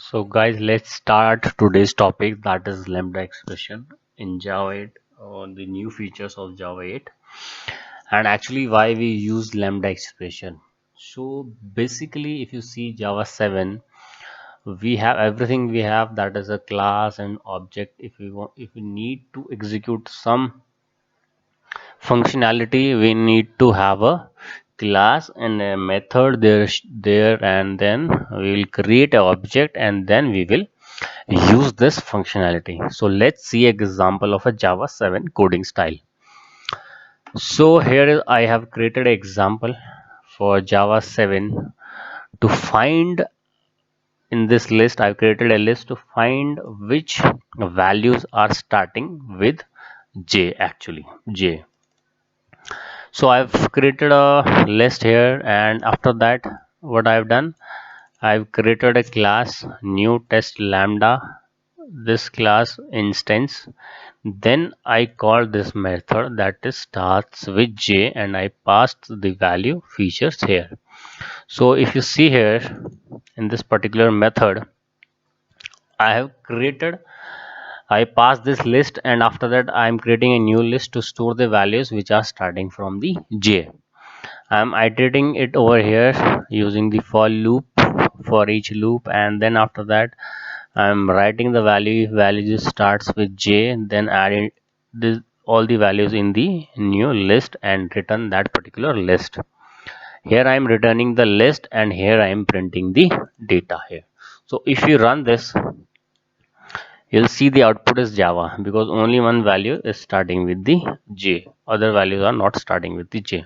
So guys, let's start today's topic, that is lambda expression in Java 8, on the new features of Java 8, and actually why we use lambda expression. So basically if you see Java 7, we have everything, we have that is a class and object. If we need to execute some functionality, we need to have a class and a method there, and then we will create an object and then we will use this functionality. So let's see example of a Java 7 coding style. So here I have created an example for Java 7 to find. In this list I've created a list to find which values are starting with J, actually J. So I've created a list here, and after that what I've done, I've created a class new test lambda, this class instance. Then I call this method that is starts with J, and I passed the value features here. So if you see here in this particular method, I have created, I pass this list, and after that I am creating a new list to store the values which are starting from the J. I am iterating it over here using the for loop for each loop, and then after that I am writing the value starts with J, then adding this all the values in the new list and return that particular list. Here I am returning the list, and here I am printing the data here. So if you run this, you'll see the output is Java because only one value is starting with the J. Other values are not starting with the J.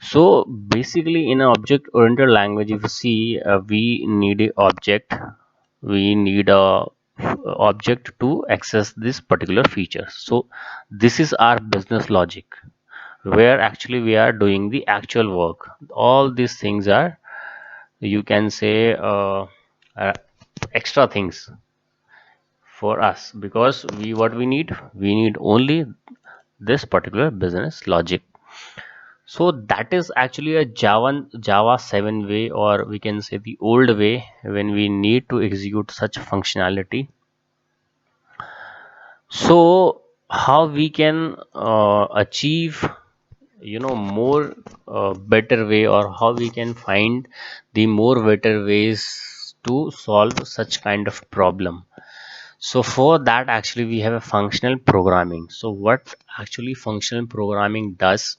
So basically in an object oriented language, if you see, we need a object, we need a object to access this particular feature. So this is our business logic, where actually we are doing the actual work. All these things are, you can say, uh, extra things for us, because we need only this particular business logic. So that is actually a Java 7 way, or we can say the old way, when we need to execute such functionality. So how we can achieve, more better way, or how we can find the more better ways to solve such kind of problem. So for that actually we have a functional programming. So what actually functional programming does,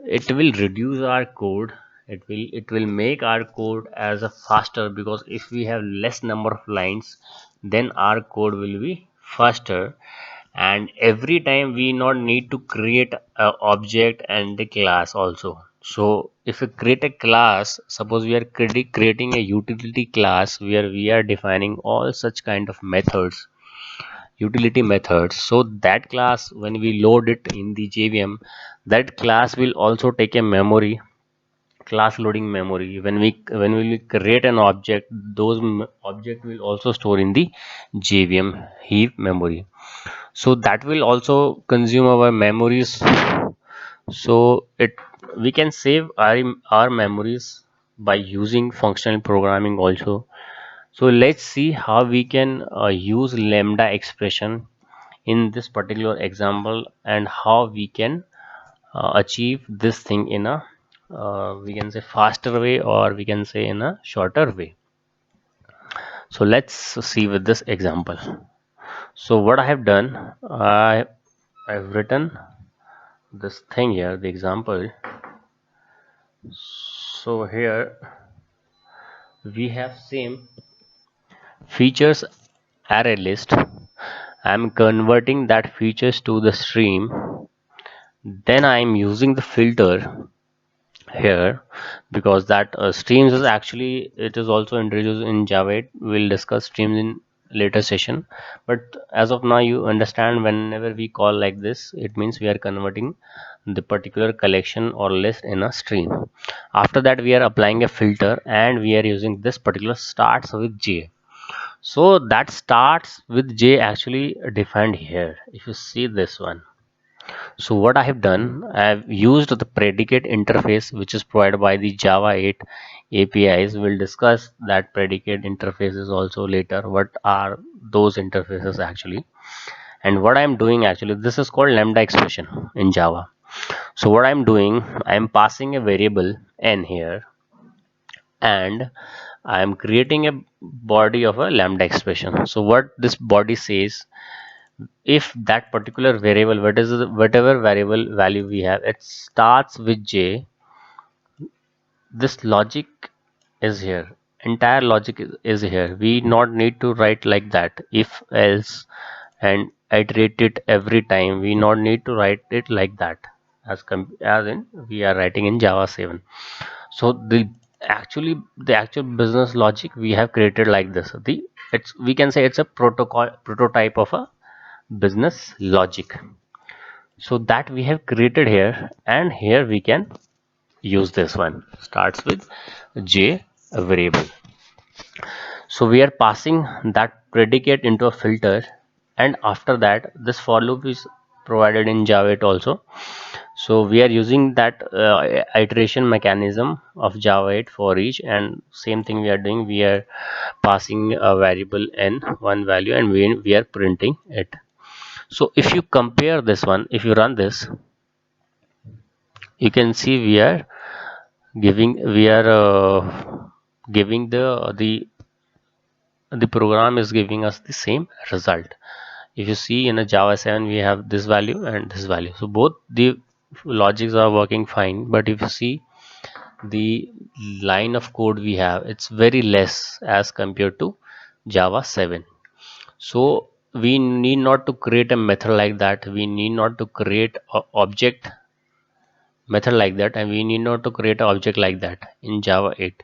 it will reduce our code, it will make our code as a faster, because if we have less number of lines, then our code will be faster. And every time we not need to create a object and a class also. So if we create a class, suppose we are creating a utility class where we are defining all such kind of methods, utility methods. So that class, when we load it in the JVM, that class will also take a memory, class loading memory. When we create an object, those object will also store in the JVM heap memory. So that will also consume our memories. So it we can save our memories by using functional programming also. So let's see how we can use lambda expression in this particular example, and how we can achieve this thing in a, we can say, faster way, or we can say in a shorter way. So let's see with this example. So what I have done, I've written this thing here, the example. So here we have same features array list. I'm converting that features to the stream. Then I'm using the filter here, because that streams is actually, it is also introduced in Java 8. We'll discuss streams in later session, but as of now you understand, whenever we call like this, it means we are converting the particular collection or list in a stream. After that we are applying a filter, and we are using this particular starts with J. So that starts with J actually defined here. If you see this one, So what I have done, I have used the predicate interface which is provided by the Java 8 APIs. We'll discuss that predicate interfaces also later. What are those interfaces actually? And what I'm doing actually, this is called lambda expression in Java. So what I'm doing, I'm passing a variable n here, and I'm creating a body of a lambda expression. So what this body says, if that particular variable, whatever variable value we have, it starts with j, this logic is here, entire logic is here. We not need to write like that, if else and iterate it every time. We not need to write it like that, as in we are writing in Java 7. So the actual business logic we have created like this. The it's we can say it's a prototype of a business logic. So that we have created here, and here we can use this one, starts with j variable. So we are passing that predicate into a filter, and after that this for loop is provided in Java 8 also. So we are using that iteration mechanism of Java 8 for each, and same thing we are doing. We are passing a variable n, one value, and we are printing it. So if you compare this one, if you run this, you can see we are giving the program is giving us the same result. If you see in a Java 7 we have this value and this value, so both the logics are working fine. But if you see the line of code we have, it's very less as compared to Java 7. So we need not to create a method like that, we need not to create a object method like that, and we need not to create an object like that in Java 8.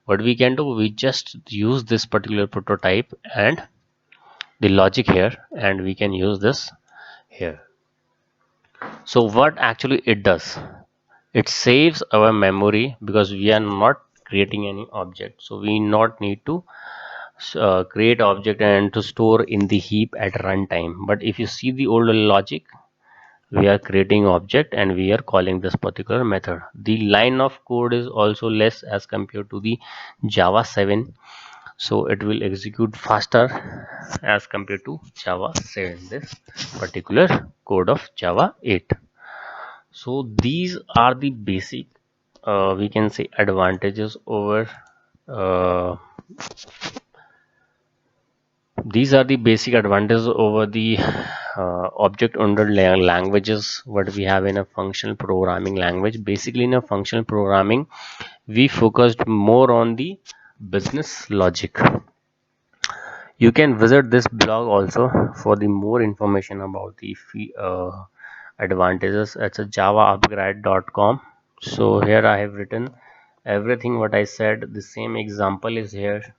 What we can do, we just use this particular prototype and the logic here, and we can use this here. So what actually it does, it saves our memory because we are not creating any object, so we not need to create object and to store in the heap at runtime. But if you see the older logic, we are creating object and we are calling this particular method. The line of code is also less as compared to the Java 7, so it will execute faster as compared to Java 7, this particular code of Java 8. So these are the basic we can say advantages over uh, these are the basic advantages over the object oriented languages what we have in a functional programming language. Basically in a functional programming we focused more on the business logic. You can visit this blog also for the more information about the advantages. It's a javaupgrade.com. So here I have written everything what I said. The same example is here,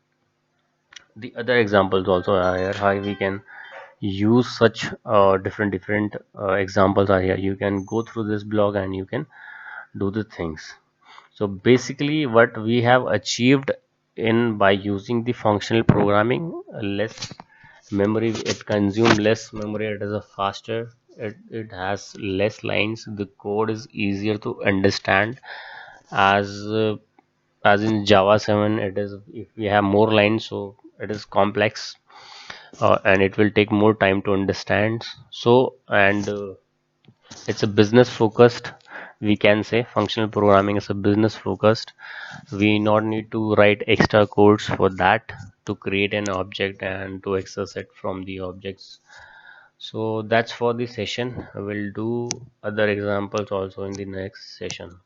the other examples also are here, how we can use such different examples are here. You can go through this blog and you can do the things. So basically what we have achieved in by using the functional programming, less memory, it consumes less memory, it is a faster, it has less lines, the code is easier to understand. As uh, as in Java 7 it is, if we have more lines, so it is complex, and it will take more time to understand. So and it's a business focused, we can say functional programming is a business focused. We not need to write extra codes for that to create an object and to access it from the objects. So that's for the session. We'll do other examples also in the next session.